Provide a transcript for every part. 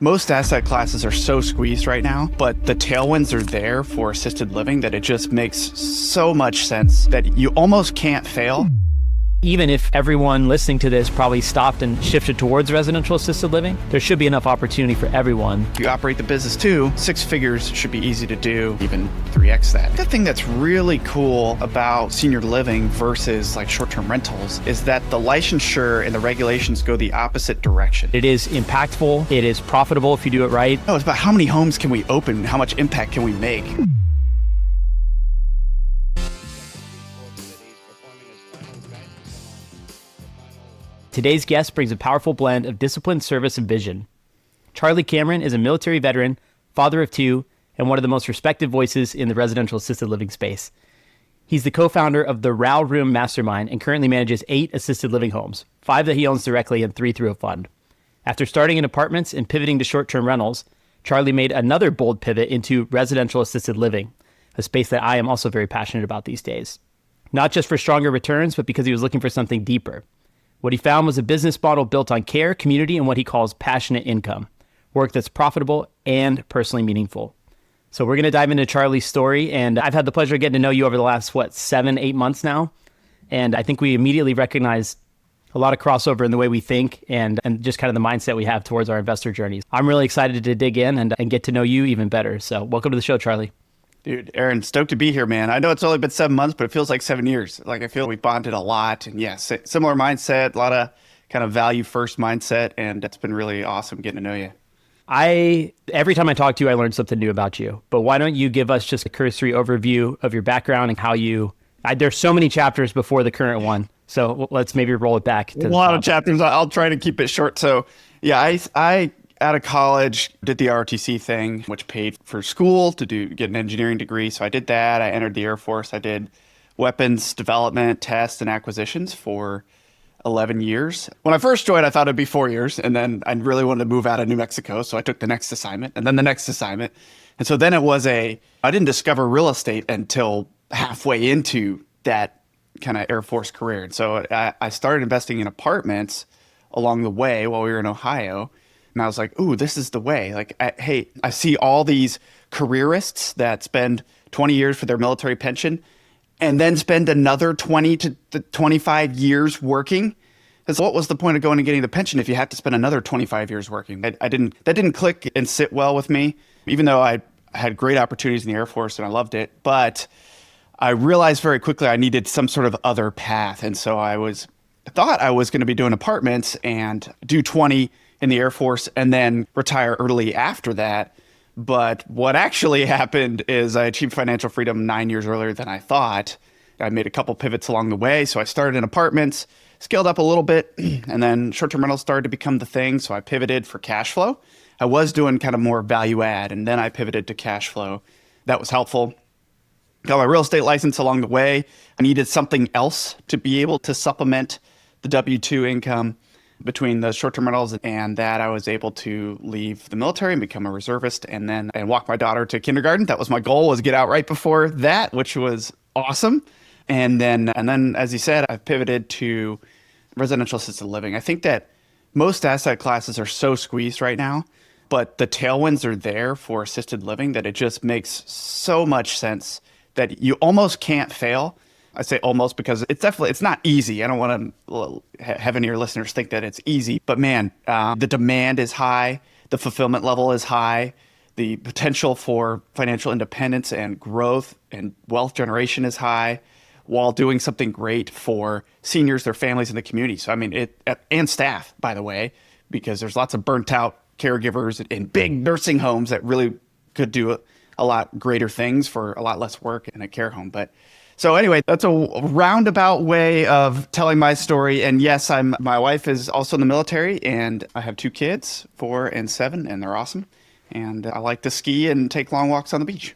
Most asset classes are so squeezed right now, but the tailwinds are there for assisted living that it just makes so much sense that you almost can't fail. Even if everyone listening to this probably stopped and shifted towards residential assisted living, there should be enough opportunity for everyone. If you operate the business too, 6 figures should be easy to do, even 3x that. The thing that's really cool about senior living versus like short-term rentals is that the licensure and the regulations go the opposite direction. It is impactful, it is profitable if you do it right. No, it's about how many homes can we open, how much impact can we make. Today's guest brings a powerful blend of discipline, service, and vision. Charlie Cameron is a military veteran, father of 2, and one of the most respected voices in the residential assisted living space. He's the co-founder of the RAL Room Mastermind and currently manages 8 assisted living homes, 5 that he owns directly and 3 through a fund. After starting in apartments and pivoting to short-term rentals, Charlie made another bold pivot into residential assisted living, a space that I am also very passionate about these days. Not just for stronger returns, but because he was looking for something deeper. What he found was a business model built on care, community, and what he calls passionate income, work that's profitable and personally meaningful. So we're going to dive into Charlie's story, and I've had the pleasure of getting to know you over the last, 7-8 months now, and I think we immediately recognized a lot of crossover in the way we think and just kind of the mindset we have towards our investor journeys. I'm really excited to dig in and get to know you even better. So welcome to the show, Charlie. Dude, Aaron, stoked to be here, man. I know it's only been 7 months, but it feels like 7 years. Like I feel we bonded a lot, and yes, similar mindset, a lot of kind of value first mindset, and it's been really awesome getting to know you. Every time I talk to you, I learn something new about you, but why don't you give us just a cursory overview of your background and how there's so many chapters before the current one. So let's maybe roll it back. A lot of chapters. I'll try to keep it short. So yeah, I out of college, did the ROTC thing, which paid for school to get an engineering degree. So I did that. I entered the Air Force. I did weapons development, test, and acquisitions for 11 years. When I first joined, I thought it'd be 4 years. And then I really wanted to move out of New Mexico. So I took the next assignment and then the next assignment. And so then I didn't discover real estate until halfway into that kind of Air Force career. And so I started investing in apartments along the way while we were in Ohio. And I was like, ooh, this is the way. Like, I see all these careerists that spend 20 years for their military pension and then spend another 20 to 25 years working. Because what was the point of going and getting the pension if you have to spend another 25 years working? That didn't click and sit well with me, even though I had great opportunities in the Air Force and I loved it. But I realized very quickly I needed some sort of other path. And so I thought I was going to be doing apartments and do 20 in the Air Force and then retire early after that. But what actually happened is I achieved financial freedom 9 years earlier than I thought. I made a couple pivots along the way. So I started in apartments, scaled up a little bit, and then short-term rentals started to become the thing. So I pivoted for cash flow. I was doing kind of more value add, and then I pivoted to cash flow. That was helpful. Got my real estate license along the way. I needed something else to be able to supplement the W-2 income. Between the short-term rentals and that, I was able to leave the military and become a reservist and walk my daughter to kindergarten. That was my goal, was get out right before that, which was awesome. And then, as you said, I've pivoted to residential assisted living. I think that most asset classes are so squeezed right now, but the tailwinds are there for assisted living that it just makes so much sense that you almost can't fail. I say almost because it's not easy. I don't want to have any of your listeners think that it's easy, but man, the demand is high. The fulfillment level is high. The potential for financial independence and growth and wealth generation is high while doing something great for seniors, their families, and the community. So, I mean, and staff, by the way, because there's lots of burnt out caregivers in big nursing homes that really could do a lot greater things for a lot less work in a care home. So anyway, that's a roundabout way of telling my story. And yes, my wife is also in the military, and I have 2 kids, 4 and 7, and they're awesome. And I like to ski and take long walks on the beach.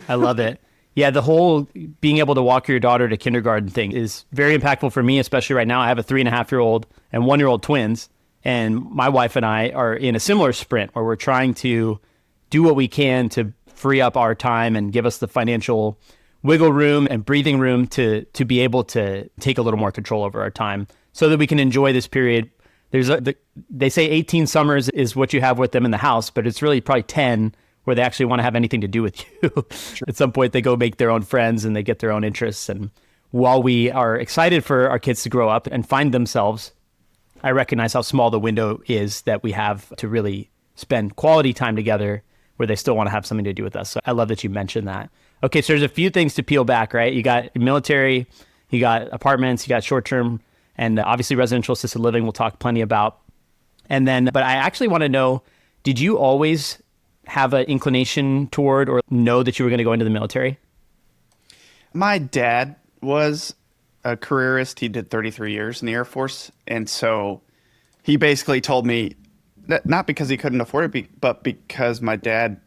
I love it. Yeah, the whole being able to walk your daughter to kindergarten thing is very impactful for me, especially right now. I have a 3.5-year-old and 1-year-old twins, and my wife and I are in a similar sprint where we're trying to do what we can to free up our time and give us the financial wiggle room and breathing room to be able to take a little more control over our time so that we can enjoy this period They say 18 summers is what you have with them in the house, but it's really probably 10 where they actually want to have anything to do with you. Sure. At some point, they go make their own friends and they get their own interests. And while we are excited for our kids to grow up and find themselves, I recognize how small the window is that we have to really spend quality time together where they still want to have something to do with us. So I love that you mentioned that. Okay, so there's a few things to peel back, right? You got military, you got apartments, you got short-term, and obviously residential assisted living we'll talk plenty about. And then, but I actually want to know, did you always have an inclination toward or know that you were going to go into the military? My dad was a careerist. He did 33 years in the Air Force. And so he basically told me that not because he couldn't afford it, but because my dad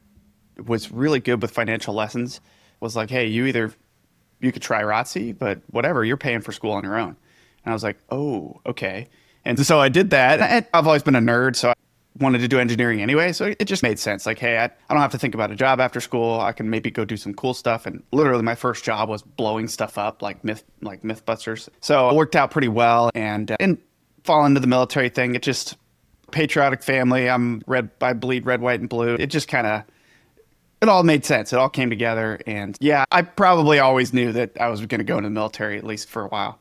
was really good with financial lessons, was like, hey, you could try ROTC, but whatever, you're paying for school on your own. And I was like, oh, okay. And so I did that. And I've always been a nerd, so I wanted to do engineering anyway. So it just made sense. Like, hey, I don't have to think about a job after school. I can maybe go do some cool stuff. And literally my first job was blowing stuff up like Mythbusters. So it worked out pretty well and fall into the military thing. It just patriotic family. I bleed red, white, and blue. It just it all made sense. It all came together. And yeah, I probably always knew that I was going to go into the military, at least for a while.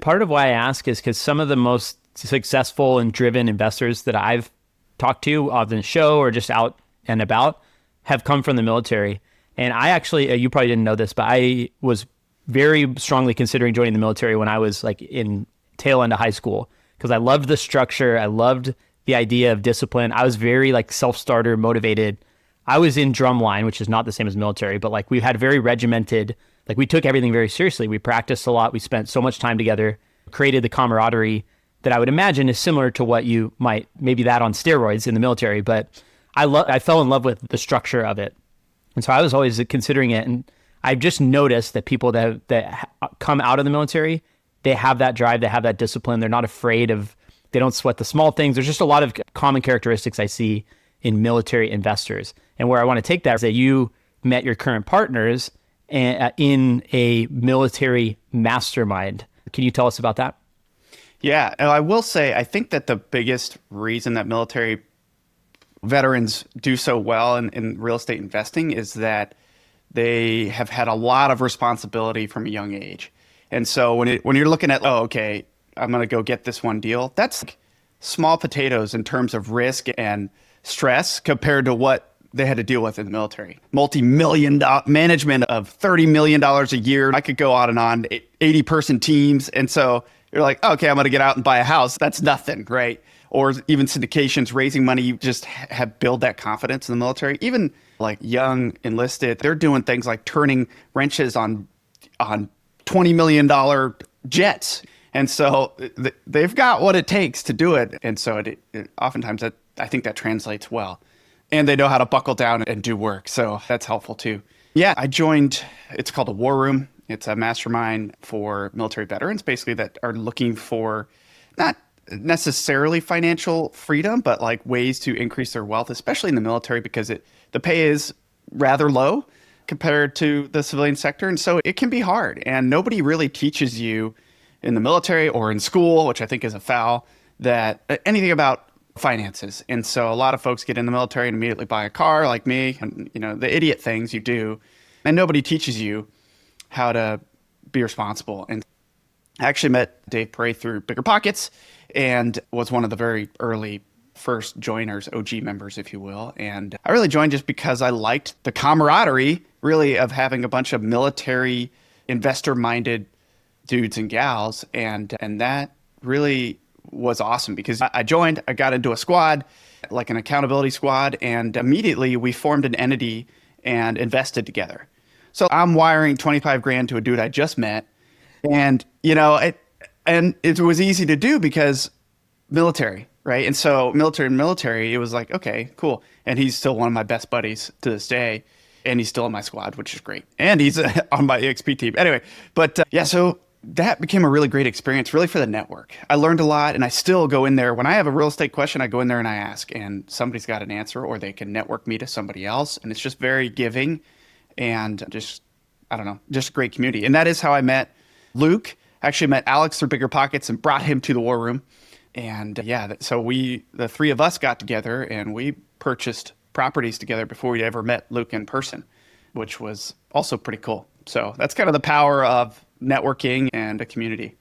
Part of why I ask is because some of the most successful and driven investors that I've talked to on the show or just out and about have come from the military. And I actually, you probably didn't know this, but I was very strongly considering joining the military when I was like in tail end of high school because I loved the structure. I loved the idea of discipline. I was very like self-starter motivated. I was in drumline, which is not the same as military, but like we had very regimented, like we took everything very seriously. We practiced a lot. We spent so much time together, created the camaraderie that I would imagine is similar to what you might, maybe that on steroids in the military, but I fell in love with the structure of it. And so I was always considering it. And I've just noticed that people that come out of the military, they have that drive, they have that discipline. They're not afraid of, they don't sweat the small things. There's just a lot of common characteristics I see in military investors. And where I want to take that is that you met your current partners in a military mastermind. Can you tell us about that? Yeah, and I will say, I think that the biggest reason that military veterans do so well in real estate investing is that they have had a lot of responsibility from a young age. And so when you're looking at, oh, okay, I'm going to go get this one deal, that's like small potatoes in terms of risk and stress compared to what they had to deal with in the military. Multi-million-dollar management of $30 million a year. I could go on and on, 80-person teams. And so you're like, okay, I'm going to get out and buy a house. That's nothing, right? Or even syndications, raising money, you just have build that confidence in the military. Even like young enlisted, they're doing things like turning wrenches on $20 million jets. And so they've got what it takes to do it. And so oftentimes I think that translates well. And they know how to buckle down and do work. So that's helpful too. Yeah, I joined, it's called a War Room. It's a mastermind for military veterans, basically, that are looking for not necessarily financial freedom, but like ways to increase their wealth, especially in the military, because the pay is rather low compared to the civilian sector. And so it can be hard. And nobody really teaches you in the military or in school, which I think is a foul, that anything about finances. And so a lot of folks get in the military and immediately buy a car like me, and the idiot things you do. And nobody teaches you how to be responsible. And I actually met Dave Prey through Bigger Pockets and was one of the very early first joiners, OG members, if you will. And I really joined just because I liked the camaraderie, really, of having a bunch of military investor-minded dudes and gals. And that really was awesome because I joined, I got into a squad, like an accountability squad, and immediately we formed an entity and invested together. So I'm wiring 25 grand to a dude I just met. And, it was easy to do because military, right? And so military, it was like, okay, cool. And he's still one of my best buddies to this day. And he's still in my squad, which is great. And he's on my EXP team. Anyway, but so that became a really great experience, really for the network. I learned a lot, and I still go in there. When I have a real estate question, I go in there and I ask, and somebody's got an answer, or they can network me to somebody else. And it's just very giving. And just a great community. And that is how I met Luke. I actually met Alex through Bigger Pockets and brought him to the War Room. And so the three of us got together and we purchased properties together before we ever met Luke in person, which was also pretty cool. So that's kind of the power of networking and a community.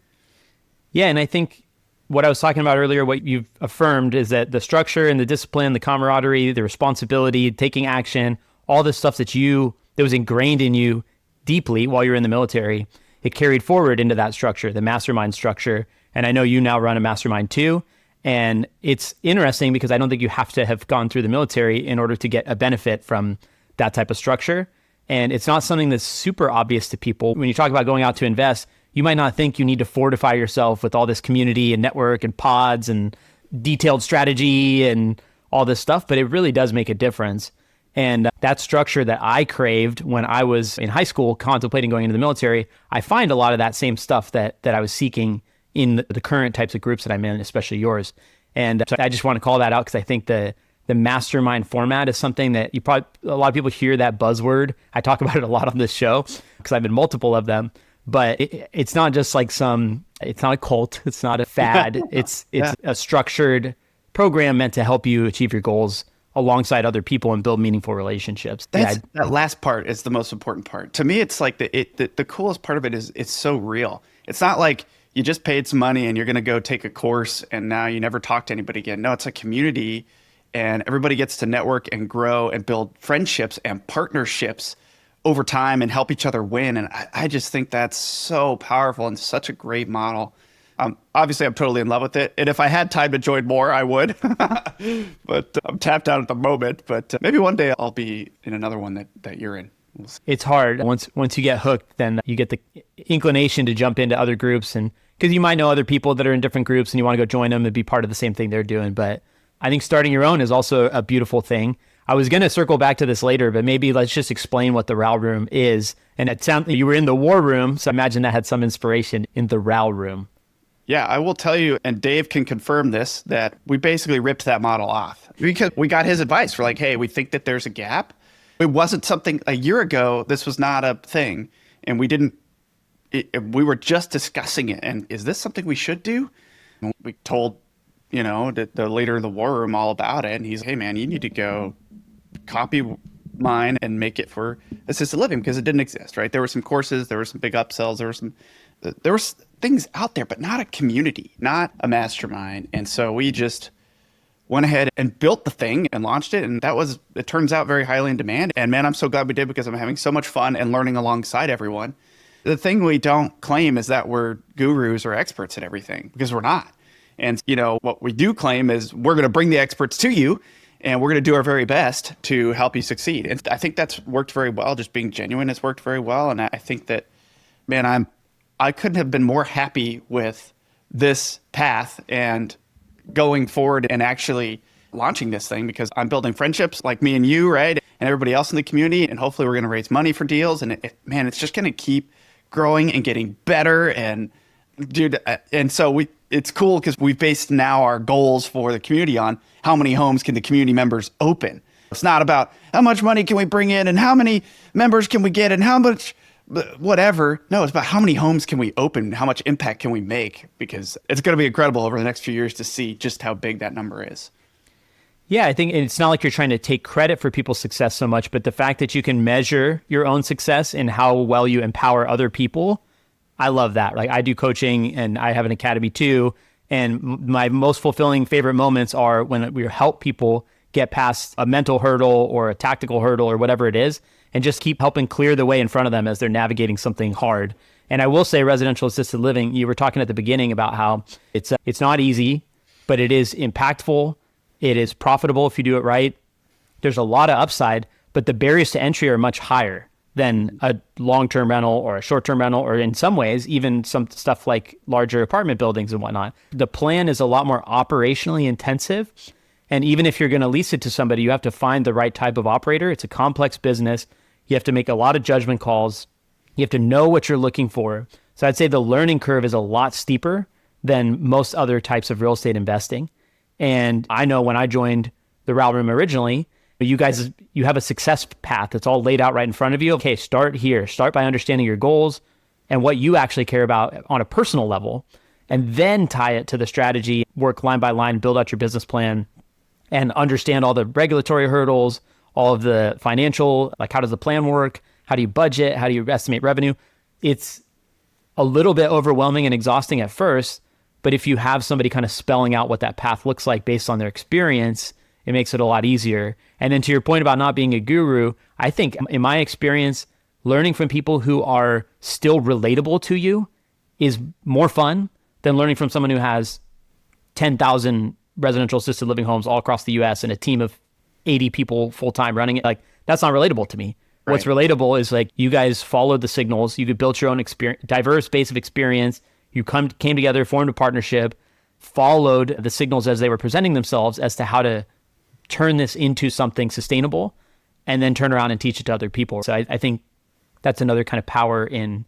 Yeah, and I think what I was talking about earlier, what you've affirmed is that the structure and the discipline, the camaraderie, the responsibility, taking action, all this stuff that was ingrained in you deeply while you were in the military, it carried forward into that structure, the mastermind structure. And I know you now run a mastermind too. And it's interesting because I don't think you have to have gone through the military in order to get a benefit from that type of structure. And it's not something that's super obvious to people. When you talk about going out to invest, you might not think you need to fortify yourself with all this community and network and pods and detailed strategy and all this stuff, but it really does make a difference. And that structure that I craved when I was in high school contemplating going into the military, I find a lot of that same stuff that I was seeking in the current types of groups that I'm in, especially yours. And so I just want to call that out because I think the mastermind format is something that a lot of people hear that buzzword. I talk about it a lot on this show because I've been multiple of them, but it's not just like it's not a cult. It's not a fad. It's a structured program meant to help you achieve your goals alongside other people and build meaningful relationships. That last part is the most important part. To me, it's like the coolest part of it is it's so real. It's not like you just paid some money and you're going to go take a course and now you never talk to anybody again. No, it's a community and everybody gets to network and grow and build friendships and partnerships over time and help each other win. And I just think that's so powerful and such a great model. Obviously, I'm totally in love with it. And if I had time to join more, I would. But I'm tapped out at the moment. But maybe one day I'll be in another one that you're in. We'll see. It's hard. Once you get hooked, then you get the inclination to jump into other groups. And because you might know other people that are in different groups and you want to go join them and be part of the same thing they're doing. But I think starting your own is also a beautiful thing. I was going to circle back to this later, but maybe let's just explain what the RAL Room is. And it sounds you were in the War Room, so I imagine that had some inspiration in the RAL Room. Yeah, I will tell you, and Dave can confirm this, that we basically ripped that model off because we got his advice. We're like, hey, we think that there's a gap. It wasn't something a year ago. This was not a thing. And we were just discussing it. And is this something we should do? And we told, the leader of the War Room all about it. And he's, hey, man, you need to go copy mine and make it for assisted living because it didn't exist, right? There were some courses, there were some big upsells, there was things out there, but not a community, not a mastermind. And so we just went ahead and built the thing and launched it. And it turns out very highly in demand. And man, I'm so glad we did because I'm having so much fun and learning alongside everyone. The thing we don't claim is that we're gurus or experts at everything because we're not. And what we do claim is we're going to bring the experts to you and we're going to do our very best to help you succeed. And I think that's worked very well. Just being genuine has worked very well. And I think that, man, I couldn't have been more happy with this path and going forward and actually launching this thing because I'm building friendships like me and you, right? And everybody else in the community. And hopefully we're going to raise money for deals. And it's just going to keep growing and getting better. And dude, and so it's cool because we've based now our goals for the community on how many homes can the community members open. It's not about how much money can we bring in and how many members can we get and how much whatever. No, it's about how many homes can we open, how much impact can we make, because it's going to be incredible over the next few years to see just how big that number is. Yeah, I think it's not like you're trying to take credit for people's success so much, but the fact that you can measure your own success and how well you empower other people, I love that. Like I do coaching and I have an academy too. And my most fulfilling favorite moments are when we help people get past a mental hurdle or a tactical hurdle or whatever it is, and just keep helping clear the way in front of them as they're navigating something hard. And I will say residential assisted living, you were talking at the beginning about how it's not easy, but it is impactful. It is profitable if you do it right. There's a lot of upside, but the barriers to entry are much higher than a long-term rental or a short-term rental, or in some ways, even some stuff like larger apartment buildings and whatnot. The plan is a lot more operationally intensive. And even if you're going to lease it to somebody, you have to find the right type of operator. It's a complex business. You have to make a lot of judgment calls. You have to know what you're looking for. So I'd say the learning curve is a lot steeper than most other types of real estate investing. And I know when I joined the RAL Room originally, you have a success path that's all laid out right in front of you. Okay, start here. Start by understanding your goals and what you actually care about on a personal level. and then tie it to the strategy, work line by line, build out your business plan, and understand all the regulatory hurdles, all of the financial, like how does the plan work? How do you budget? How do you estimate revenue? It's a little bit overwhelming and exhausting at first, but if you have somebody kind of spelling out what that path looks like based on their experience, it makes it a lot easier. And then to your point about not being a guru, I think in my experience, learning from people who are still relatable to you is more fun than learning from someone who has 10,000 residential assisted living homes all across the US and a team of 80 people full-time running it. Like, that's not relatable to me. Right. What's relatable is like you guys followed the signals. You could build your own experience, diverse base of experience. You came together, formed a partnership, followed the signals as they were presenting themselves as to how to turn this into something sustainable, and then turn around and teach it to other people. So I think that's another kind of power in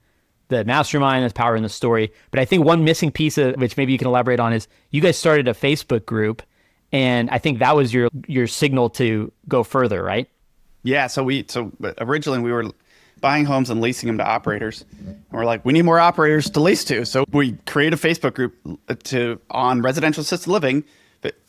the mastermind, that's power in the story. But I think one missing piece of which maybe you can elaborate on is you guys started a Facebook group, and I think that was your signal to go further, right? Yeah, so originally we were buying homes and leasing them to operators. And we're like, we need more operators to lease to. So we create a Facebook group on residential assisted living.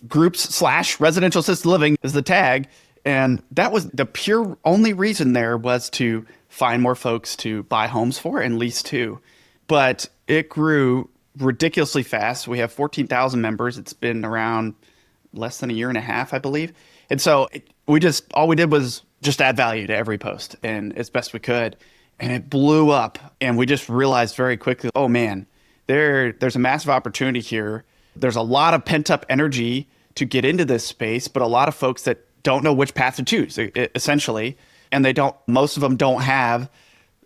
Groups/residential assisted living is the tag. And that was the pure only reason there was to find more folks to buy homes for and lease to. But it grew ridiculously fast. We have 14,000 members. It's been around less than a year and a half, I believe. And so all we did was just add value to every post and as best we could. And it blew up. And we just realized very quickly, oh man, there's a massive opportunity here. There's a lot of pent up energy to get into this space, but a lot of folks that don't know which path to choose, essentially. And most of them don't have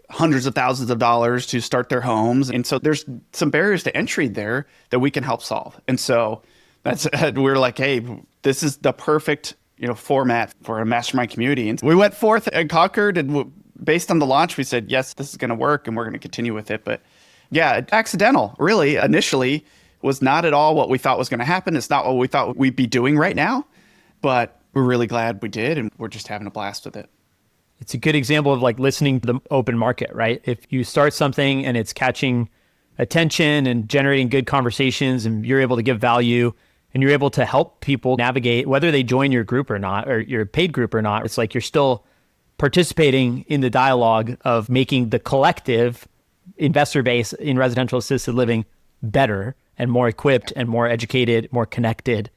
hundreds of thousands of dollars to start their homes. And so there's some barriers to entry there that we can help solve. And so we're like, hey, this is the perfect format for a mastermind community. And we went forth and conquered, and based on the launch, we said, yes, this is going to work, and we're going to continue with it. But yeah, accidental, really, initially was not at all what we thought was going to happen. It's not what we thought we'd be doing right now, but we're really glad we did, and we're just having a blast with it. It's a good example of like listening to the open market, right? If you start something and it's catching attention and generating good conversations, and you're able to give value, and you're able to help people navigate, whether they join your group or not, or your paid group or not, it's like you're still participating in the dialogue of making the collective investor base in residential assisted living better and more equipped and more educated, more connected.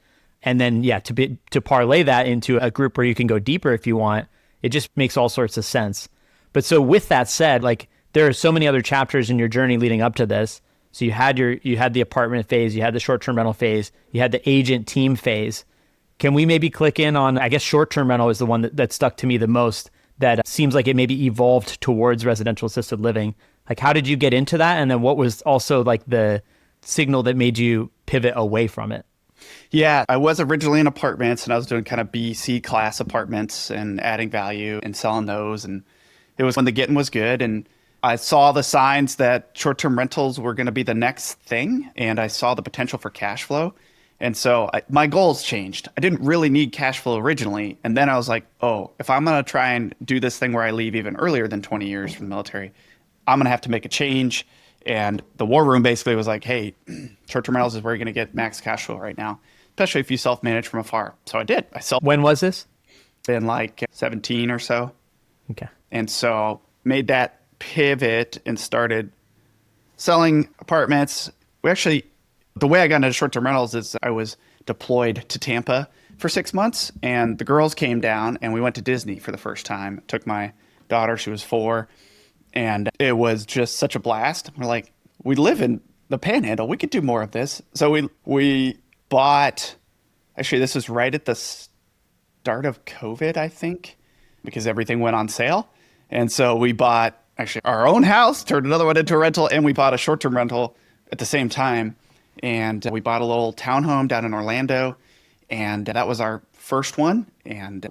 And then, to parlay that into a group where you can go deeper if you want, it just makes all sorts of sense. But so with that said, like there are so many other chapters in your journey leading up to this. So you had the apartment phase, you had the short-term rental phase, you had the agent team phase. Can we maybe click in on, I guess short-term rental is the one that stuck to me the most, that seems like it maybe evolved towards residential assisted living. Like how did you get into that? And then what was also like the signal that made you pivot away from it? Yeah, I was originally in apartments, and I was doing kind of B, C class apartments and adding value and selling those. And it was when the getting was good. And I saw the signs that short-term rentals were going to be the next thing, and I saw the potential for cash flow. And so my goals changed. I didn't really need cash flow originally. And then I was like, oh, if I'm going to try and do this thing where I leave even earlier than 20 years from the military, I'm going to have to make a change. And the war room basically was like, hey, short-term rentals is where you're going to get max cash flow right now, especially if you self-manage from afar. So I did. When was this? In like 17 or so. Okay. And so made that pivot and started selling apartments. The way I got into short-term rentals is I was deployed to Tampa for 6 months, and the girls came down and we went to Disney for the first time. Took my daughter, she was 4, and it was just such a blast. We're like, we live in the Panhandle, we could do more of this. So we bought, actually this was right at the start of COVID, I think, because everything went on sale. And so we bought actually our own house, turned another one into a rental, and we bought a short-term rental at the same time. And we bought a little townhome down in Orlando, and that was our first one. And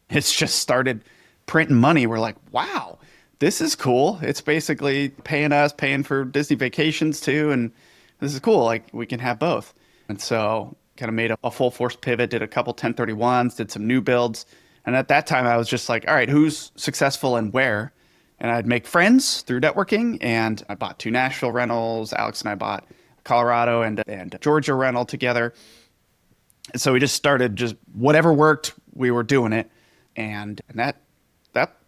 it's just started printing money. We're like, wow, this is cool. It's basically paying for Disney vacations too. And this is cool. Like we can have both. And so kind of made a full force pivot, did a couple 1031s, did some new builds. And at that time I was just like, all right, who's successful and where? And I'd make friends through networking. And I bought 2 Nashville rentals. Alex and I bought a Colorado and Georgia rental together. So we just started just whatever worked, we were doing it. And that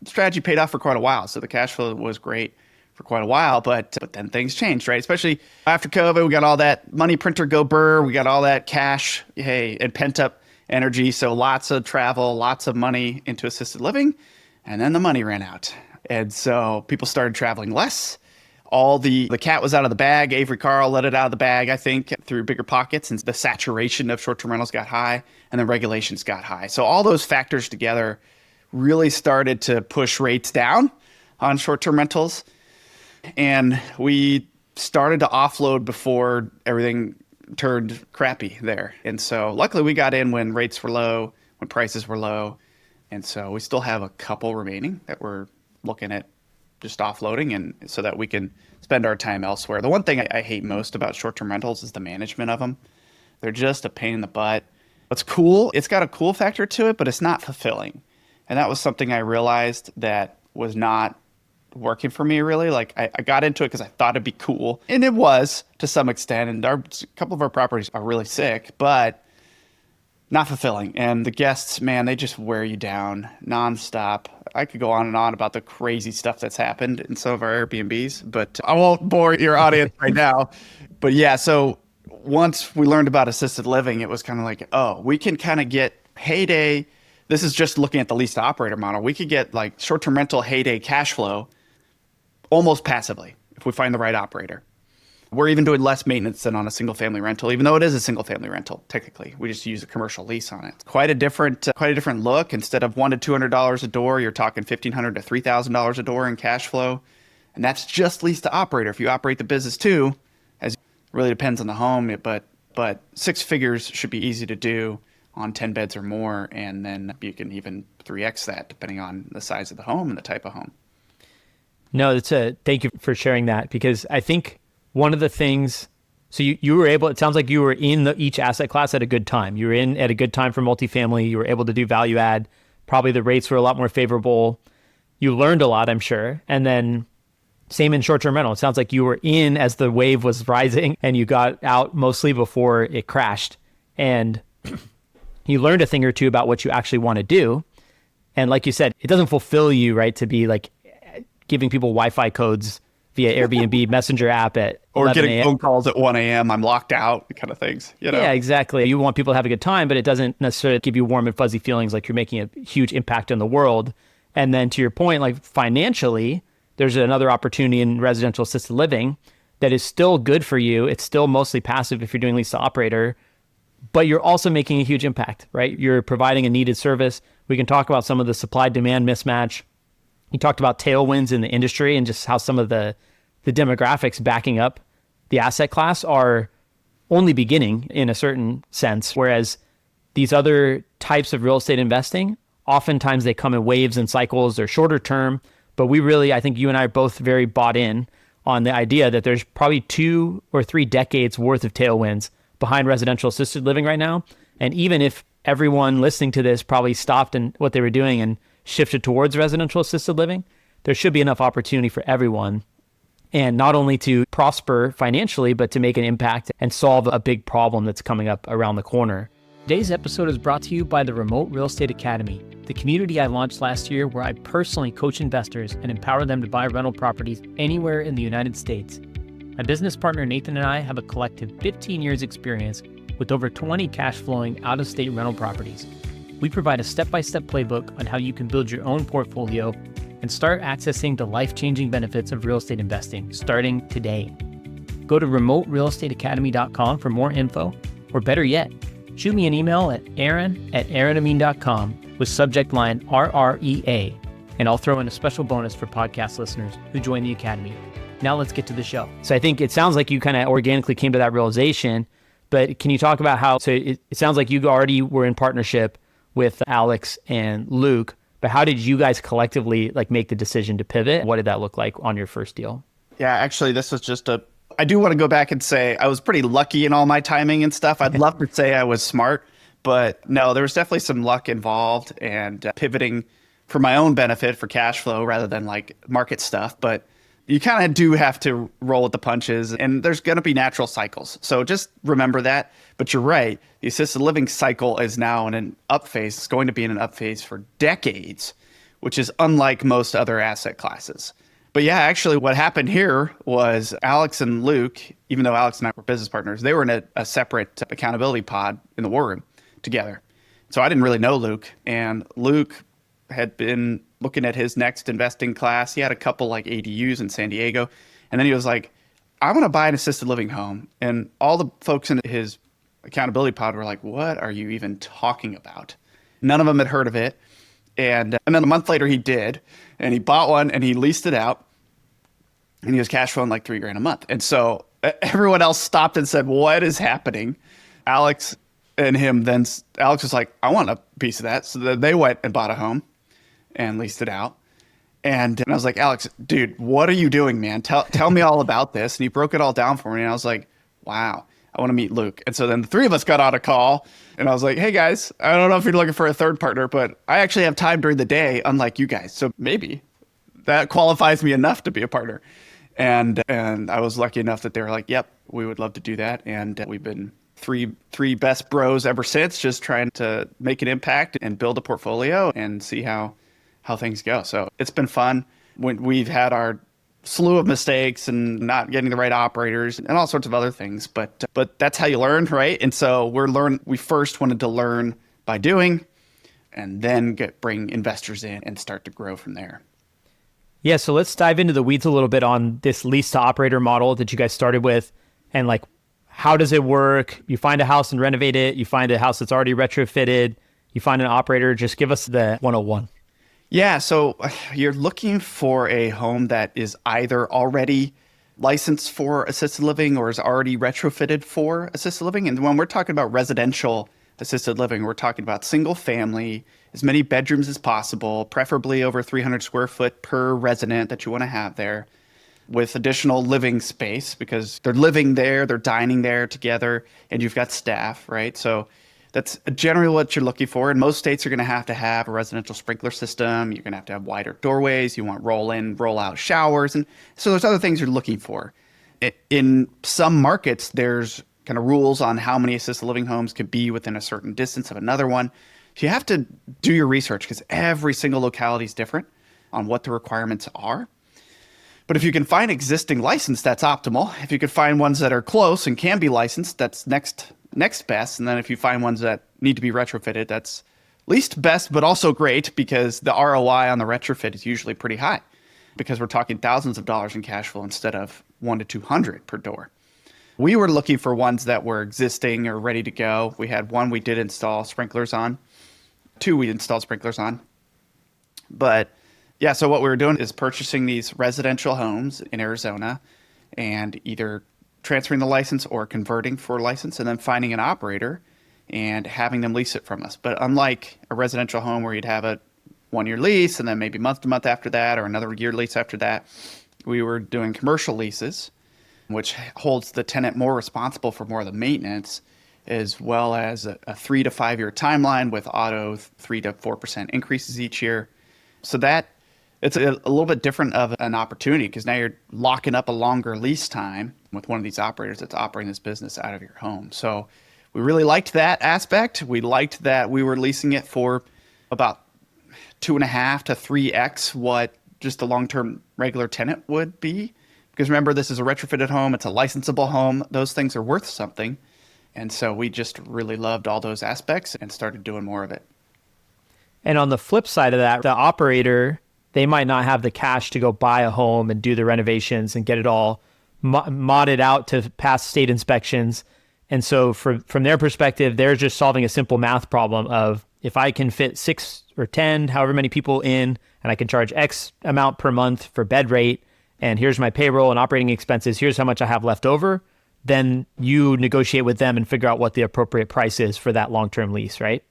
strategy paid off for quite a while. So the cash flow was great for quite a while, but then things changed, right? Especially after COVID, we got all that money printer go burr, we got all that cash, and pent up energy. So lots of travel, lots of money into assisted living, and then the money ran out. And so people started traveling less. All the cat was out of the bag. Avery Carl let it out of the bag, I think, through bigger pockets, and the saturation of short-term rentals got high, and the regulations got high. So all those factors together really started to push rates down on short-term rentals. And we started to offload before everything turned crappy there. And so luckily we got in when rates were low, when prices were low. And so we still have a couple remaining that we're looking at just offloading, and so that we can spend our time elsewhere. The one thing I hate most about short-term rentals is the management of them. They're just a pain in the butt. It's cool. It's got a cool factor to it, but it's not fulfilling. And that was something I realized that was not working for me, really. Like I got into it because I thought it'd be cool, and it was to some extent. And a couple of our properties are really sick, but not fulfilling. And the guests, man, they just wear you down nonstop. I could go on and on about the crazy stuff that's happened in some of our Airbnbs, but I won't bore your audience right now. But yeah, so once we learned about assisted living, it was kind of like, oh, we can kind of get heyday. This is just looking at the lease-to-operator model. We could get like short-term rental heyday cash flow almost passively if we find the right operator. We're even doing less maintenance than on a single-family rental, even though it is a single-family rental. Technically, we just use a commercial lease on it. It's quite a different look. Instead of $100 to $200 a door, you're talking $1,500 to $3,000 a door in cash flow, and that's just lease to operator. If you operate the business too, as really depends on the home, but six figures should be easy to do on 10 beds or more, and then you can even 3x that depending on the size of the home and the type of home. No, thank you for sharing that, because I think one of the things, so you were able, it sounds like you were in each asset class at a good time. You were in at a good time for multifamily. You were able to do value add. Probably the rates were a lot more favorable. You learned a lot, I'm sure. And then same in short-term rental. It sounds like you were in as the wave was rising, and you got out mostly before it crashed. And you learned a thing or two about what you actually want to do. And like you said, it doesn't fulfill you, right, to be like giving people Wi-Fi codes via Airbnb messenger app at or getting a.m. phone calls at 1 a.m. I'm locked out, kind of things. Yeah, exactly. You want people to have a good time, but it doesn't necessarily give you warm and fuzzy feelings like you're making a huge impact on the world. And then to your point, like financially, there's another opportunity in residential assisted living that is still good for you. It's still mostly passive if you're doing lease to operator, but you're also making a huge impact, right? You're providing a needed service. We can talk about some of the supply demand mismatch. You talked about tailwinds in the industry and just how some of the demographics backing up the asset class are only beginning in a certain sense, whereas these other types of real estate investing, oftentimes they come in waves and cycles. They're shorter term, but we really, I think you and I are both very bought in on the idea that there's probably 2 or 3 decades worth of tailwinds behind residential assisted living right now. And even if everyone listening to this probably stopped in what they were doing and shifted towards residential assisted living, there should be enough opportunity for everyone. And not only to prosper financially, but to make an impact and solve a big problem that's coming up around the corner. Today's episode is brought to you by the Remote Real Estate Academy, the community I launched last year where I personally coach investors and empower them to buy rental properties anywhere in the United States. My business partner Nathan and I have a collective 15 years experience with over 20 cash flowing out-of-state rental properties. We provide a step-by-step playbook on how you can build your own portfolio and start accessing the life-changing benefits of real estate investing starting today. Go to remoterealestateacademy.com for more info, or better yet, shoot me an email at aaron@aaronamin.com with subject line RREA, and I'll throw in a special bonus for podcast listeners who join the Academy. Now let's get to the show. So I think it sounds like you kind of organically came to that realization, but can you talk about how, so it sounds like you already were in partnership with Alex and Luke, but how did you guys collectively like make the decision to pivot? What did that look like on your first deal? Yeah, actually, this was just I do want to go back and say I was pretty lucky in all my timing and stuff. I'd love to say I was smart, but no, there was definitely some luck involved and pivoting for my own benefit for cash flow rather than like market stuff. But you kind of do have to roll with the punches, and there's going to be natural cycles. So just remember that. But you're right. The assisted living cycle is now in an up phase. It's going to be in an up phase for decades, which is unlike most other asset classes. But yeah, actually what happened here was Alex and Luke, even though Alex and I were business partners, they were in a separate accountability pod in the war room together. So I didn't really know Luke, and Luke had been looking at his next investing class. He had a couple like ADUs in San Diego. And then he was like, I want to buy an assisted living home. And all the folks in his accountability pod were like, what are you even talking about? None of them had heard of it. And then a month later he did, and he bought one and he leased it out, and he was cash flowing like $3,000 a month. And so everyone else stopped and said, what is happening? Alex and him, then Alex was like, I want a piece of that. So then they went and bought a home and leased it out. And I was like, Alex, dude, what are you doing, man? Tell me all about this. And he broke it all down for me. And I was like, wow, I want to meet Luke. And so then the three of us got on a call, and I was like, hey guys, I don't know if you're looking for a third partner, but I actually have time during the day, unlike you guys. So maybe that qualifies me enough to be a partner. And I was lucky enough that they were like, yep, we would love to do that. And we've been three best bros ever since, just trying to make an impact and build a portfolio and see how things go. So it's been fun. When we've had our slew of mistakes and not getting the right operators and all sorts of other things, but that's how you learn, right? And so we first wanted to learn by doing, and then bring investors in and start to grow from there. Yeah, so let's dive into the weeds a little bit on this lease to operator model that you guys started with, and like, how does it work? You find a house and renovate it. You find a house that's already retrofitted. You find an operator. Just give us the 101. Yeah, so you're looking for a home that is either already licensed for assisted living or is already retrofitted for assisted living. And when we're talking about residential assisted living, we're talking about single family, as many bedrooms as possible, preferably over 300 square foot per resident that you want to have there, with additional living space because they're living there, they're dining there together, and you've got staff, right? So that's generally what you're looking for. And most states are going to have a residential sprinkler system. You're going to have wider doorways. You want roll in, roll out showers. And so there's other things you're looking for. In some markets, there's kind of rules on how many assisted living homes can be within a certain distance of another one. So you have to do your research because every single locality is different on what the requirements are. But if you can find existing license, that's optimal. If you could find ones that are close and can be licensed, that's next best. And then if you find ones that need to be retrofitted, that's least best, but also great because the ROI on the retrofit is usually pretty high because we're talking thousands of dollars in cash flow instead of 100 to 200 per door. We were looking for ones that were existing or ready to go. We had one we did install sprinklers on, two we installed sprinklers on. But yeah, so what we were doing is purchasing these residential homes in Arizona and either transferring the license or converting for a license and then finding an operator and having them lease it from us. But unlike a residential home where you'd have a 1-year lease and then maybe month to month after that or another year lease after that, we were doing commercial leases, which holds the tenant more responsible for more of the maintenance, as well as a 3 to 5 year timeline with auto 3 to 4% increases each year. So that it's a little bit different of an opportunity because now you're locking up a longer lease time with one of these operators that's operating this business out of your home. So we really liked that aspect. We liked that we were leasing it for about 2.5 to 3x what just a long-term regular tenant would be. Because remember, this is a retrofitted home. It's a licensable home. Those things are worth something. And so we just really loved all those aspects and started doing more of it. And on the flip side of that, the operator, they might not have the cash to go buy a home and do the renovations and get it all modded out to pass state inspections. And so from their perspective, they're just solving a simple math problem of if I can fit 6 or 10, however many people in, and I can charge X amount per month for bed rate, and here's my payroll and operating expenses, here's how much I have left over, then you negotiate with them and figure out what the appropriate price is for that long-term lease, right?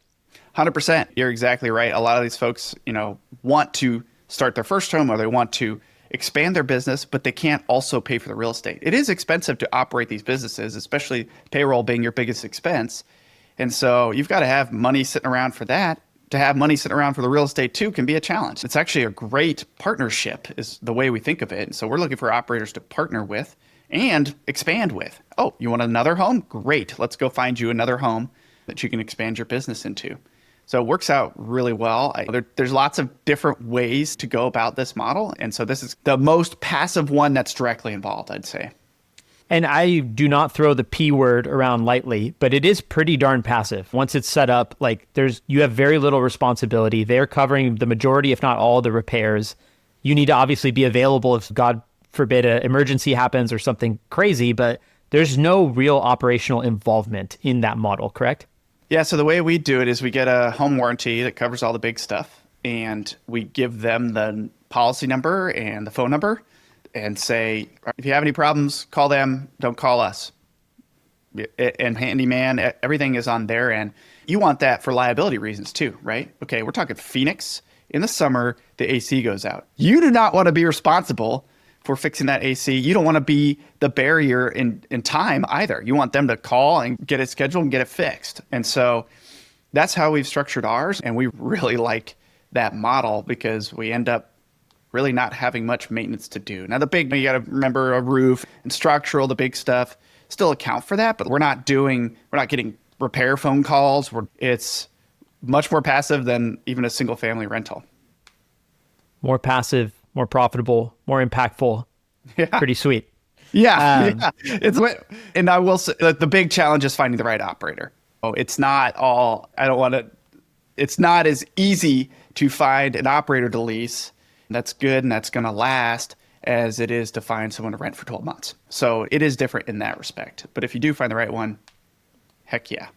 100%. You're exactly right. A lot of these folks, want to start their first home or they want to expand their business, but they can't also pay for the real estate. It is expensive to operate these businesses, especially payroll being your biggest expense. And so you've got to have money sitting around for that. to have money sitting around for the real estate too can be a challenge. It's actually a great partnership is the way we think of it. So we're looking for operators to partner with and expand with. Oh, you want another home? Great. Let's go find you another home that you can expand your business into. So it works out really well. There's lots of different ways to go about this model. And so this is the most passive one that's directly involved, I'd say. And I do not throw the P word around lightly, but it is pretty darn passive. Once it's set up, like you have very little responsibility. They're covering the majority, if not all, the repairs. You need to obviously be available if, God forbid, an emergency happens or something crazy, but there's no real operational involvement in that model, correct? Yeah, so the way we do it is we get a home warranty that covers all the big stuff, and we give them the policy number and the phone number and say, if you have any problems, call them, don't call us. And handyman, everything is on their end. You want that for liability reasons too, right? Okay, we're talking Phoenix. In the summer, the AC goes out. You do not want to be responsible for fixing that AC. You don't want to be the barrier in time either. You want them to call and get it scheduled and get it fixed. And so that's how we've structured ours. And we really like that model because we end up really not having much maintenance to do. Now, you got to remember a roof and structural, the big stuff, still account for that, but we're not getting repair phone calls. It's much more passive than even a single family rental. More passive, more profitable, more impactful. Yeah. Pretty sweet. Yeah. And I will say the big challenge is finding the right operator. It's not as easy to find an operator to lease that's good and that's going to last as it is to find someone to rent for 12 months. So it is different in that respect. But if you do find the right one, heck yeah.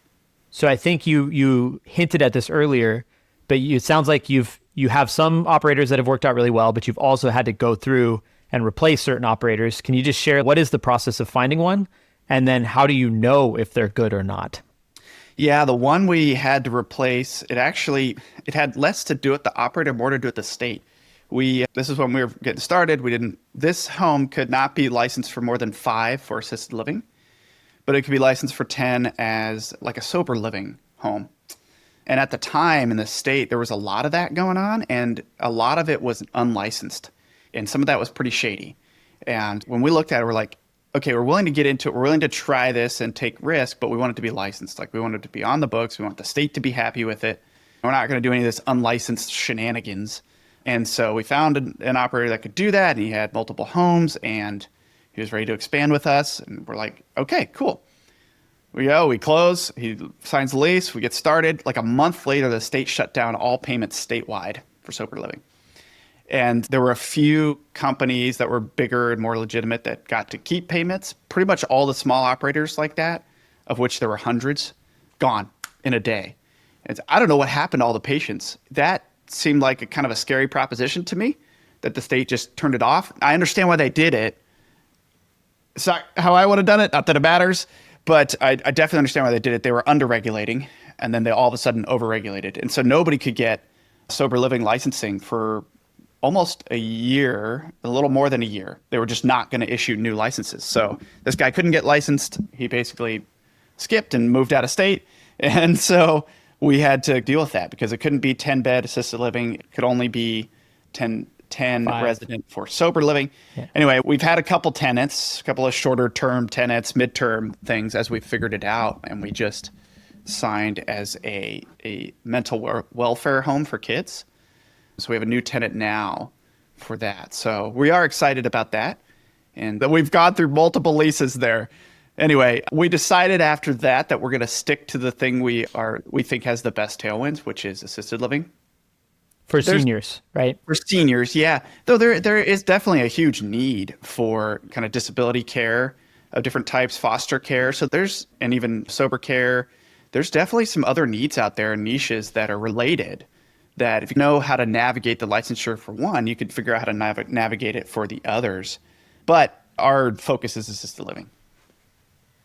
So I think you hinted at this earlier, but it sounds like you have some operators that have worked out really well, but you've also had to go through and replace certain operators. Can you just share what is the process of finding one? And then how do you know if they're good or not? Yeah, the one we had to replace, it had less to do with the operator, more to do with the state. This is when we were getting started. This home could not be licensed for more than 5 for assisted living, but it could be licensed for 10 as like a sober living home. And at the time in the state, there was a lot of that going on, and a lot of it was unlicensed. And some of that was pretty shady. And when we looked at it, we're like, okay, we're willing to get into it. We're willing to try this and take risk, but we want it to be licensed. Like we want it to be on the books. We want the state to be happy with it. We're not going to do any of this unlicensed shenanigans. And so we found an operator that could do that, and he had multiple homes, and he was ready to expand with us. And we're like, okay, cool. We go, we close, he signs the lease, we get started. Like a month later, the state shut down all payments statewide for sober living. And there were a few companies that were bigger and more legitimate that got to keep payments. Pretty much all the small operators like that, of which there were hundreds, gone in a day. And I don't know what happened to all the patients. That seemed like a kind of a scary proposition to me, that the state just turned it off. I understand why they did it. It's not how I would have done it, not that it matters, but I definitely understand why they did it. They were under-regulating, and then they all of a sudden over-regulated. And so nobody could get sober living licensing for almost a year, a little more than a year. They were just not going to issue new licenses. So this guy couldn't get licensed. He basically skipped and moved out of state. And so we had to deal with that because it couldn't be 10-bed assisted living. It could only be 10 resident for sober living. Yeah. Anyway, we've had a couple tenants, a couple of shorter term tenants, midterm things as we figured it out. And we just signed as a mental welfare home for kids. So we have a new tenant now for that. So we are excited about that. And we've gone through multiple leases there. Anyway, we decided after that we're going to stick to the thing we think has the best tailwinds, which is assisted living. For seniors, right? For seniors, yeah. Though there is definitely a huge need for kind of disability care of different types, foster care. And even sober care. There's definitely some other needs out there and niches that are related, that if you know how to navigate the licensure for one, you could figure out how to navigate it for the others. But our focus is assisted living.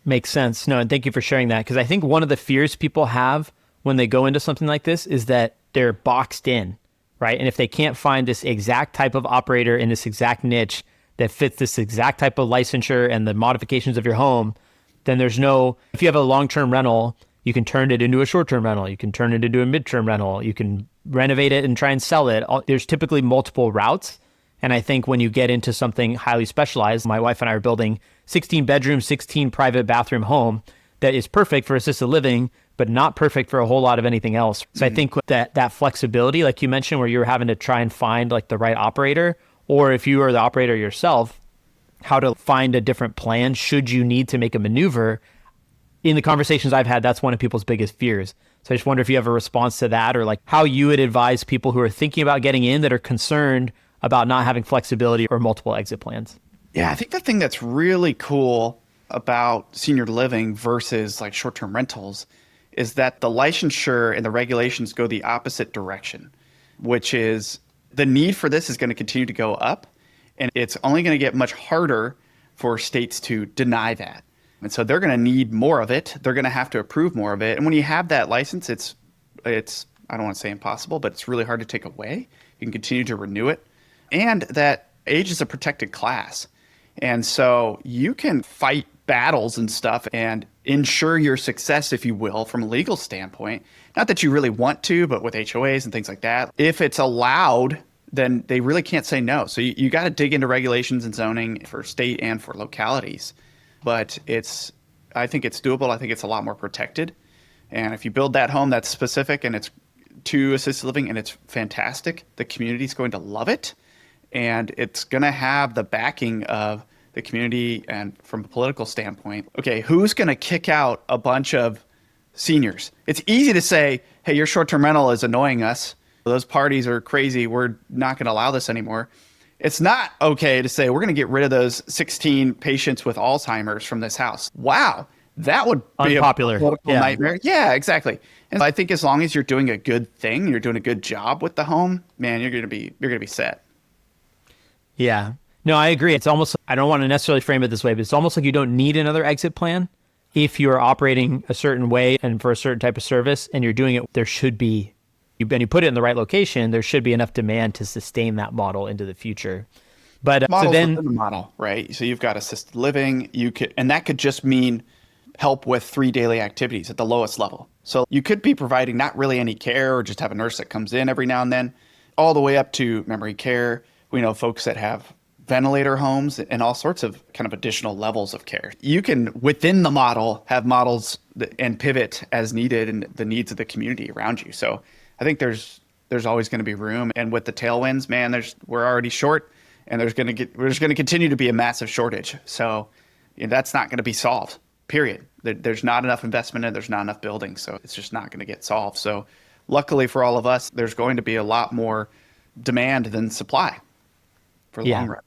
Makes sense. No, and thank you for sharing that, because I think one of the fears people have when they go into something like this is that they're boxed in, right? And if they can't find this exact type of operator in this exact niche that fits this exact type of licensure and the modifications of your home, then if you have a long-term rental, You can turn it into a short-term rental. You can turn it into a mid-term rental. You can renovate it and try and sell it. There's typically multiple routes. And I think when you get into something highly specialized, my wife and I are building 16 bedroom, 16 private bathroom home that is perfect for assisted living, but not perfect for a whole lot of anything else. So I think that flexibility, like you mentioned, where you're having to try and find like the right operator, or if you are the operator yourself, how to find a different plan should you need to make a maneuver. In the conversations I've had, that's one of people's biggest fears. So I just wonder if you have a response to that, or like how you would advise people who are thinking about getting in that are concerned about not having flexibility or multiple exit plans. Yeah, I think the thing that's really cool about senior living versus like short-term rentals is that the licensure and the regulations go the opposite direction, which is the need for this is going to continue to go up, and it's only going to get much harder for states to deny that. And so they're going to need more of it. They're going to have to approve more of it. And when you have that license, it's I don't want to say impossible, but it's really hard to take away. You can continue to renew it. And that age is a protected class. And so you can fight battles and stuff and ensure your success, if you will, from a legal standpoint. Not that you really want to, but with HOAs and things like that. If it's allowed, then they really can't say no. So you got to dig into regulations and zoning for state and for localities. But I think it's doable. I think it's a lot more protected. And if you build that home that's specific and it's to assisted living and it's fantastic, the community's going to love it. And it's going to have the backing of the community. And from a political standpoint, okay, who's going to kick out a bunch of seniors? It's easy to say, hey, your short-term rental is annoying us. Those parties are crazy. We're not going to allow this anymore. It's not okay to say we're going to get rid of those 16 patients with Alzheimer's from this house. Wow, that would be unpopular. A political nightmare. Yeah, exactly. And I think as long as you're doing a good thing, you're doing a good job with the home, man, you're going to be set. Yeah. No, I agree. It's almost, I don't want to necessarily frame it this way, but it's almost like you don't need another exit plan if you're operating a certain way and for a certain type of service and you're doing it. There should be, and you put it in the right location, there should be enough demand to sustain that model into the future. But Models so then within the model, right? So you've got assisted living, and that could just mean help with 3 daily activities at the lowest level. So you could be providing not really any care or just have a nurse that comes in every now and then, all the way up to memory care. We know folks that have ventilator homes and all sorts of kind of additional levels of care. You can, within the model, have models and pivot as needed and the needs of the community around you. So I think there's always going to be room. And with the tailwinds, man, we're already short, and there's going to continue to be a massive shortage. So that's not going to be solved, period. There's not enough investment and there's not enough building. So it's just not going to get solved. So luckily for all of us, there's going to be a lot more demand than supply for the long run.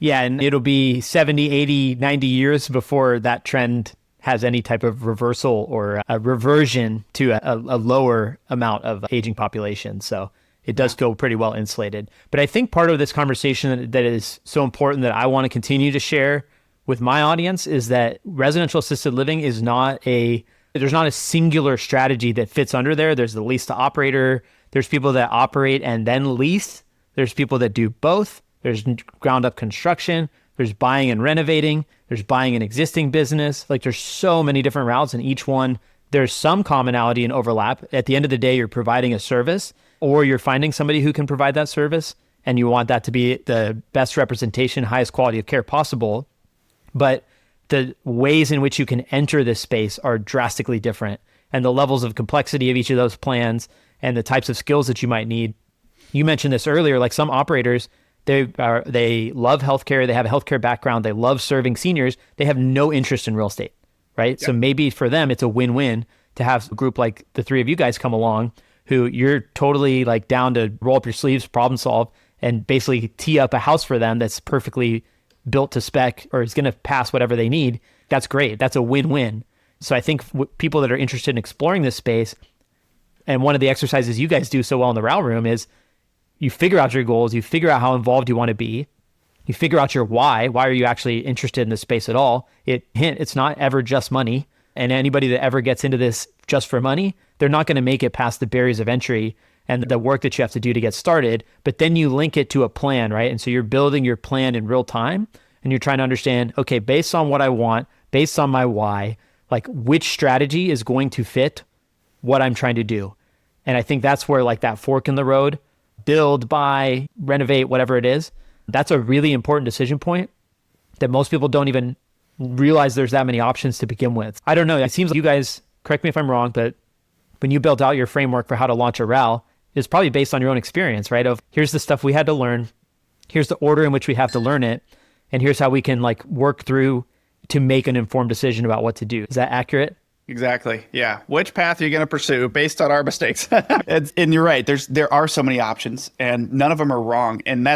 Yeah, and it'll be 70, 80, 90 years before that trend has any type of reversal or a reversion to a lower amount of aging population. So it does feel pretty well insulated. But I think part of this conversation that is so important that I want to continue to share with my audience is that residential assisted living is there's not a singular strategy that fits under there. There's the lease to operator. There's people that operate and then lease. There's people that do both. There's ground up construction. There's buying and renovating. There's buying an existing business. Like there's so many different routes, and each one, there's some commonality and overlap. At the end of the day, you're providing a service, or you're finding somebody who can provide that service, and you want that to be the best representation, highest quality of care possible. But the ways in which you can enter this space are drastically different, and the levels of complexity of each of those plans and the types of skills that you might need. You mentioned this earlier, like some operators, they love healthcare. They have a healthcare background. They love serving seniors. They have no interest in real estate, right? Yep. So maybe for them, it's a win-win to have a group like the three of you guys come along who you're totally like down to roll up your sleeves, problem solve, and basically tee up a house for them that's perfectly built to spec or is going to pass whatever they need. That's great. That's a win-win. So I think people that are interested in exploring this space, and one of the exercises you guys do so well in the RAL Room is you figure out your goals, you figure out how involved you want to be, you figure out your why. Why are you actually interested in this space at all? It's not ever just money. And anybody that ever gets into this just for money, they're not going to make it past the barriers of entry and the work that you have to do to get started. But then you link it to a plan, right? And so you're building your plan in real time, and you're trying to understand, okay, based on what I want, based on my why, like which strategy is going to fit what I'm trying to do. And I think that's where like that fork in the road, build, buy, renovate, whatever it is, that's a really important decision point that most people don't even realize there's that many options to begin with. I don't know. It seems like you guys, correct me if I'm wrong, but when you built out your framework for how to launch a RAL, it's probably based on your own experience, right? Of here's the stuff we had to learn, here's the order in which we have to learn it, and here's how we can like work through to make an informed decision about what to do. Is that accurate? Exactly. Yeah. Which path are you going to pursue based on our mistakes? And you're right. There are so many options, and none of them are wrong. And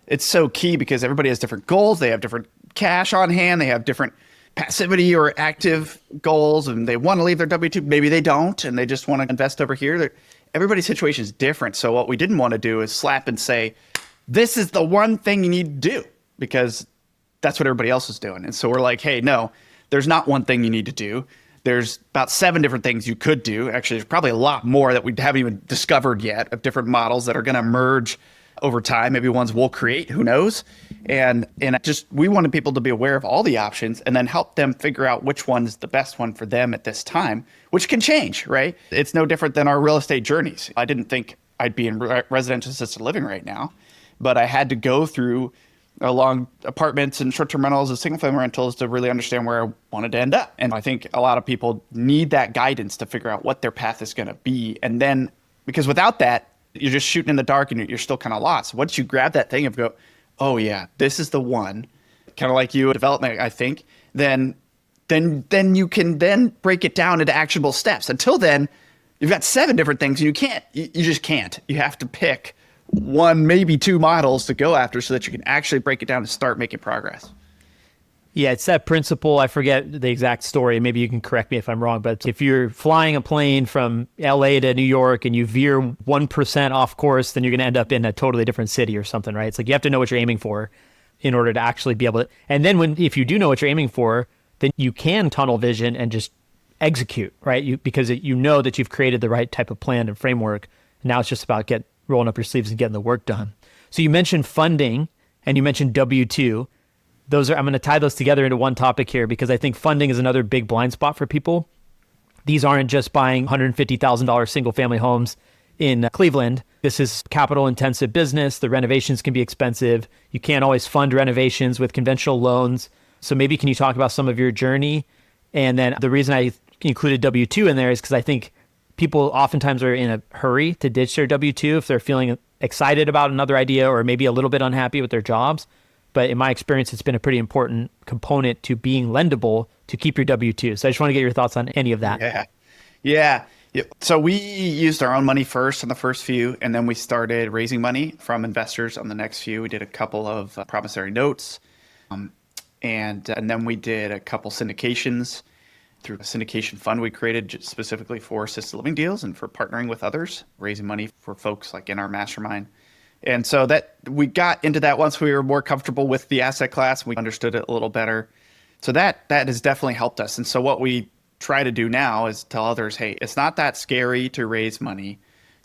it's so key because everybody has different goals. They have different cash on hand. They have different passivity or active goals, and they want to leave their W-2. Maybe they don't, and they just want to invest over here. Everybody's situation is different. So what we didn't want to do is slap and say, this is the one thing you need to do, because that's what everybody else is doing. And so we're like, hey, no, there's not one thing you need to do. There's about 7 different things you could do. Actually, there's probably a lot more that we haven't even discovered yet of different models that are going to emerge over time. Maybe ones we'll create, who knows? And just, we wanted people to be aware of all the options and then help them figure out which one's the best one for them at this time, which can change, right? It's no different than our real estate journeys. I didn't think I'd be in residential assisted living right now, but I had to go through along apartments and short-term rentals and single-family rentals to really understand where I wanted to end up. And I think a lot of people need that guidance to figure out what their path is going to be. And then, because without that, you're just shooting in the dark and you're still kind of lost. Once you grab that thing and go, oh yeah, this is the one, kind of like you development, I think, then you can then break it down into actionable steps. Until then, you've got 7 different things and you just can't. You have to pick 1, maybe 2 models to go after so that you can actually break it down and start making progress. Yeah, it's that principle. I forget the exact story. Maybe you can correct me if I'm wrong. But if you're flying a plane from LA to New York and you veer 1% off course, then you're going to end up in a totally different city or something, right? It's like you have to know what you're aiming for in order to actually be able to. And then if you do know what you're aiming for, then you can tunnel vision and just execute, right? Because you know that you've created the right type of plan and framework. Now it's just about rolling up your sleeves and getting the work done. So you mentioned funding and you mentioned W-2. I'm going to tie those together into one topic here because I think funding is another big blind spot for people. These aren't just buying $150,000 single family homes in Cleveland. This is capital intensive business. The renovations can be expensive. You can't always fund renovations with conventional loans. So maybe can you talk about some of your journey? And then the reason I included W-2 in there is because I think people oftentimes are in a hurry to ditch their W-2 if they're feeling excited about another idea or maybe a little bit unhappy with their jobs. But in my experience, it's been a pretty important component to being lendable to keep your W-2. So I just want to get your thoughts on any of that. Yeah. So we used our own money first on the first few, and then we started raising money from investors on the next few. We did a couple of promissory notes, and then we did a couple syndications through a syndication fund we created just specifically for assisted living deals and for partnering with others, raising money for folks like in our mastermind. And so that we got into that once we were more comfortable with the asset class, we understood it a little better. So that has definitely helped us. And so what we try to do now is tell others, hey, it's not that scary to raise money.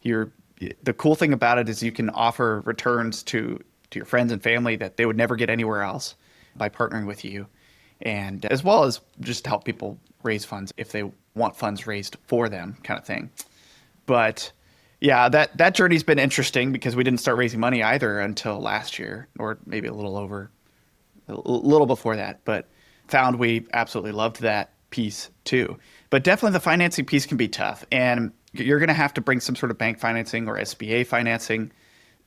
The cool thing about it is you can offer returns to your friends and family that they would never get anywhere else by partnering with you. And as well as just help people raise funds if they want funds raised for them, kind of thing. But yeah, that journey's been interesting because we didn't start raising money either until last year, or maybe a little before that, but found we absolutely loved that piece too. But definitely the financing piece can be tough, and you're going to have to bring some sort of bank financing or SBA financing,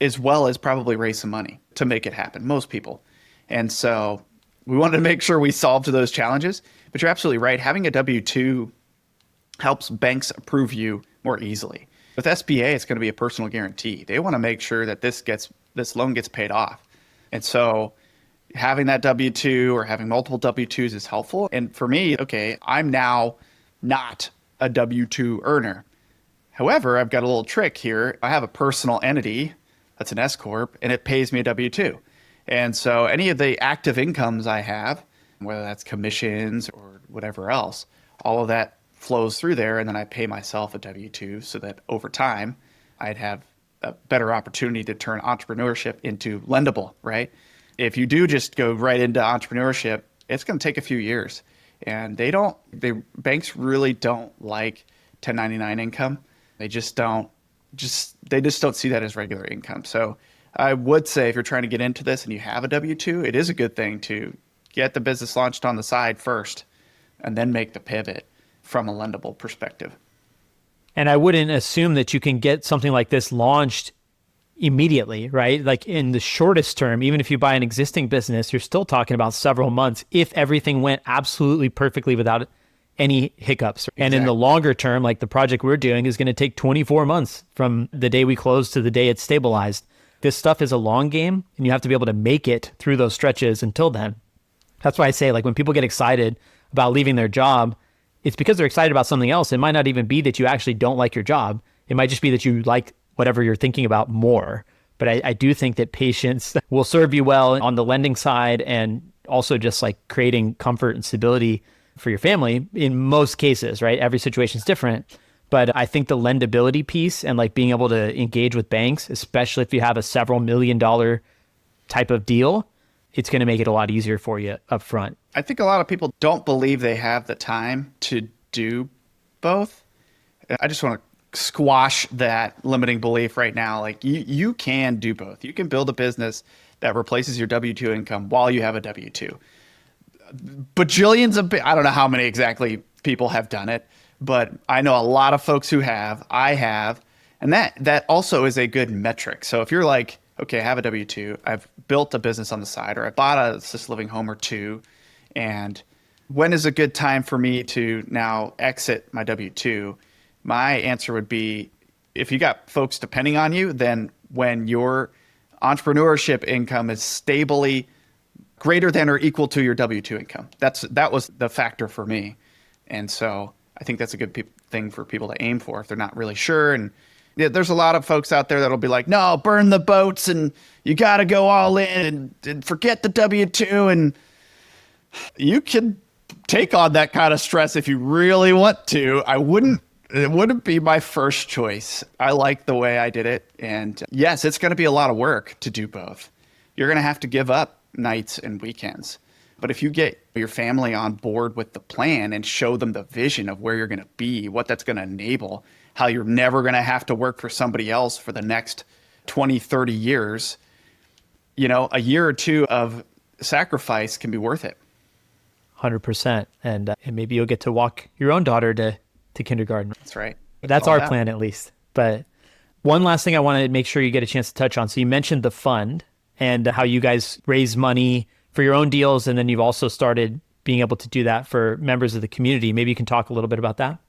as well as probably raise some money to make it happen, most people. And so we wanted to make sure we solved those challenges. But you're absolutely right. Having a W-2 helps banks approve you more easily. With SBA, it's going to be a personal guarantee. They want to make sure that this loan gets paid off. And so having that W-2 or having multiple W-2s is helpful. And for me, okay, I'm now not a W-2 earner. However, I've got a little trick here. I have a personal entity that's an S Corp, and it pays me a W-2. And so any of the active incomes I have, whether that's commissions or whatever else, all of that flows through there, and then I pay myself a W-2 so that over time I'd have a better opportunity to turn entrepreneurship into lendable, right? If you do just go right into entrepreneurship, it's going to take a few years. And banks really don't like 1099 income. They just don't see that as regular income. So I would say if you're trying to get into this and you have a W-2, it is a good thing to get the business launched on the side first and then make the pivot from a lendable perspective. And I wouldn't assume that you can get something like this launched immediately, right? Like in the shortest term, even if you buy an existing business, you're still talking about several months if everything went absolutely perfectly without any hiccups. And in the longer term, like the project we're doing is going to take 24 months from the day we close to the day it's stabilized. This stuff is a long game and you have to be able to make it through those stretches until then. That's why I say, like, when people get excited about leaving their job, it's because they're excited about something else. It might not even be that you actually don't like your job. It might just be that you like whatever you're thinking about more. But I do think that patience will serve you well on the lending side and also just like creating comfort and stability for your family in most cases, right? Every situation is different. But I think the lendability piece and like being able to engage with banks, especially if you have a several $1 million type of deal, it's going to make it a lot easier for you up front. I think a lot of people don't believe they have the time to do both. I just want to squash that limiting belief right now. Like you can do both. You can build a business that replaces your W-2 income while you have a W-2. Bajillions of, I don't know how many exactly people have done it, but I know a lot of folks who have, I have, and that also is a good metric. So if you're like, okay, I have a W-2, I've built a business on the side, or I bought a assisted living home or two, and when is a good time for me to now exit my W-2? My answer would be, if you got folks depending on you, then when your entrepreneurship income is stably greater than or equal to your W-2 income. That was the factor for me. And so I think that's a good thing for people to aim for if they're not really sure. And yeah, there's a lot of folks out there that'll be like, no, burn the boats and you got to go all in and forget the W-2. And you can take on that kind of stress if you really want to. It wouldn't be my first choice. I like the way I did it. And yes, it's going to be a lot of work to do both. You're going to have to give up nights and weekends. But if you get your family on board with the plan and show them the vision of where you're going to be, what that's going to enable, how you're never going to have to work for somebody else for the next 20, 30 years, a year or two of sacrifice can be worth it. 100%. And maybe you'll get to walk your own daughter to kindergarten. That's right. That's our plan, at least. But one last thing I want to make sure you get a chance to touch on. So you mentioned the fund and how you guys raise money for your own deals. And then you've also started being able to do that for members of the community. Maybe you can talk a little bit about that.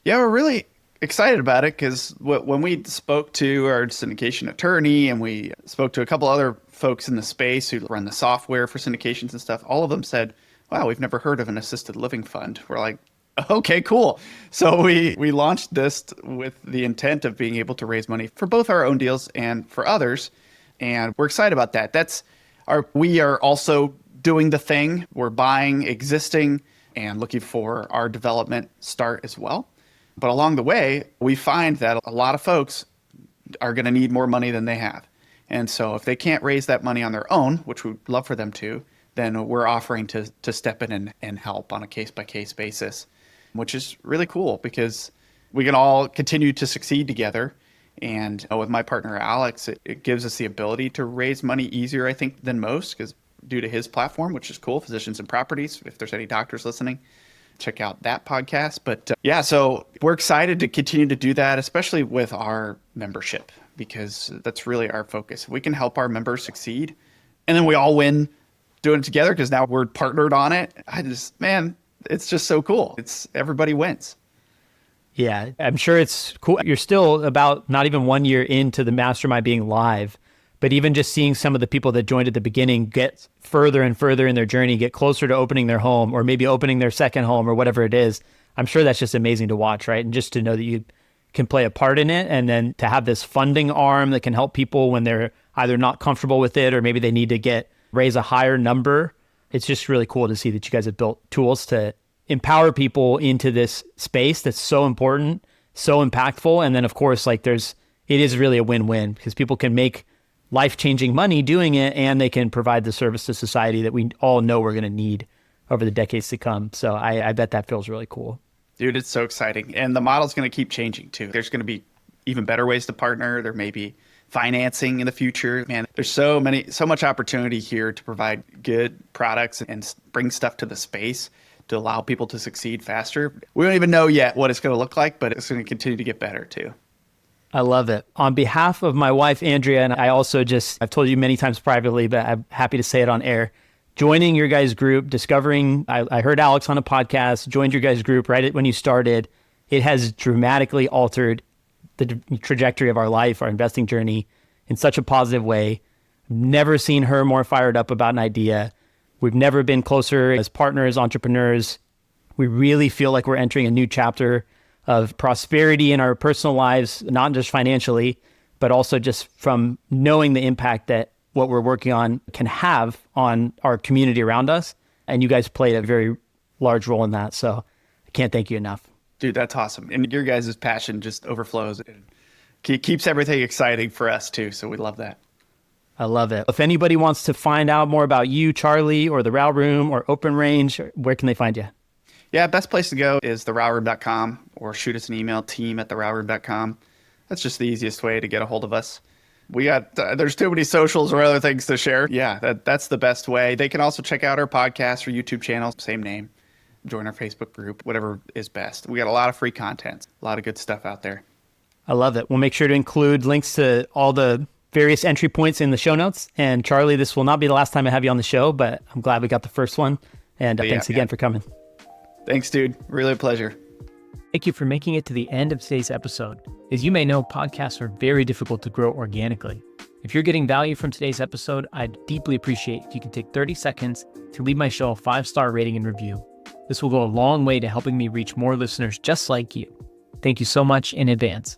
Yeah, we're really excited about it because when we spoke to our syndication attorney and we spoke to a couple other folks in the space who run the software for syndications and stuff, all of them said, wow, we've never heard of an assisted living fund. We're like, okay, cool. So we launched this with the intent of being able to raise money for both our own deals and for others. And we're excited about that. We are also doing the thing. We're buying existing and looking for our development start as well. But along the way, we find that a lot of folks are going to need more money than they have. And so if they can't raise that money on their own, which we'd love for them to, then we're offering to step in and help on a case-by-case basis, which is really cool because we can all continue to succeed together. And with my partner, Alex, it gives us the ability to raise money easier, I think, than most, because due to his platform, which is cool, Physicians and Properties. If there's any doctors listening, check out that podcast. But yeah, so we're excited to continue to do that, especially with our membership, because that's really our focus. If we can help our members succeed, and then we all win doing it together because now we're partnered on it. It's just so cool. Everybody wins. Yeah, I'm sure it's cool. You're still about not even 1 year into the mastermind being live, but even just seeing some of the people that joined at the beginning get further and further in their journey, get closer to opening their home or maybe opening their second home or whatever it is, I'm sure that's just amazing to watch, right? And just to know that you can play a part in it, and then to have this funding arm that can help people when they're either not comfortable with it or maybe they need to raise a higher number. It's just really cool to see that you guys have built tools to empower people into this space that's so important, so impactful. And then of course, it is really a win-win because people can make life-changing money doing it and they can provide the service to society that we all know we're going to need over the decades to come. So I bet that feels really cool. Dude, it's so exciting. And the model's going to keep changing too. There's going to be even better ways to partner. There may be financing in the future. Man, there's so much opportunity here to provide good products and bring stuff to the space to allow people to succeed faster. We don't even know yet what it's going to look like, but it's going to continue to get better too. I love it. On behalf of my wife, Andrea, and I also I've told you many times privately, but I'm happy to say it on air, joining your guys' group, I heard Alex on a podcast, joined your guys' group right when you started. It has dramatically altered the trajectory of our life, our investing journey in such a positive way. Never seen her more fired up about an idea. We've never been closer as partners, entrepreneurs. We really feel like we're entering a new chapter of prosperity in our personal lives, not just financially, but also just from knowing the impact that what we're working on can have on our community around us. And you guys played a very large role in that. So I can't thank you enough. Dude, that's awesome. And your guys' passion just overflows. It keeps everything exciting for us too. So we love that. I love it. If anybody wants to find out more about you, Charlie, or the RAL Room or Open Range, where can they find you? Yeah, best place to go is theralroom.com or shoot us an email, team@theralroom.com. That's just the easiest way to get a hold of us. There's too many socials or other things to share. Yeah, that's the best way. They can also check out our podcast or YouTube channel, same name. Join our Facebook group, whatever is best. We got a lot of free content, a lot of good stuff out there. I love it. We'll make sure to include links to all the various entry points in the show notes. And Charlie, this will not be the last time I have you on the show, but I'm glad we got the first one. And thanks again for coming. Thanks, dude. Really a pleasure. Thank you for making it to the end of today's episode. As you may know, podcasts are very difficult to grow organically. If you're getting value from today's episode, I'd deeply appreciate if you can take 30 seconds to leave my show a 5-star rating and review. This will go a long way to helping me reach more listeners just like you. Thank you so much in advance.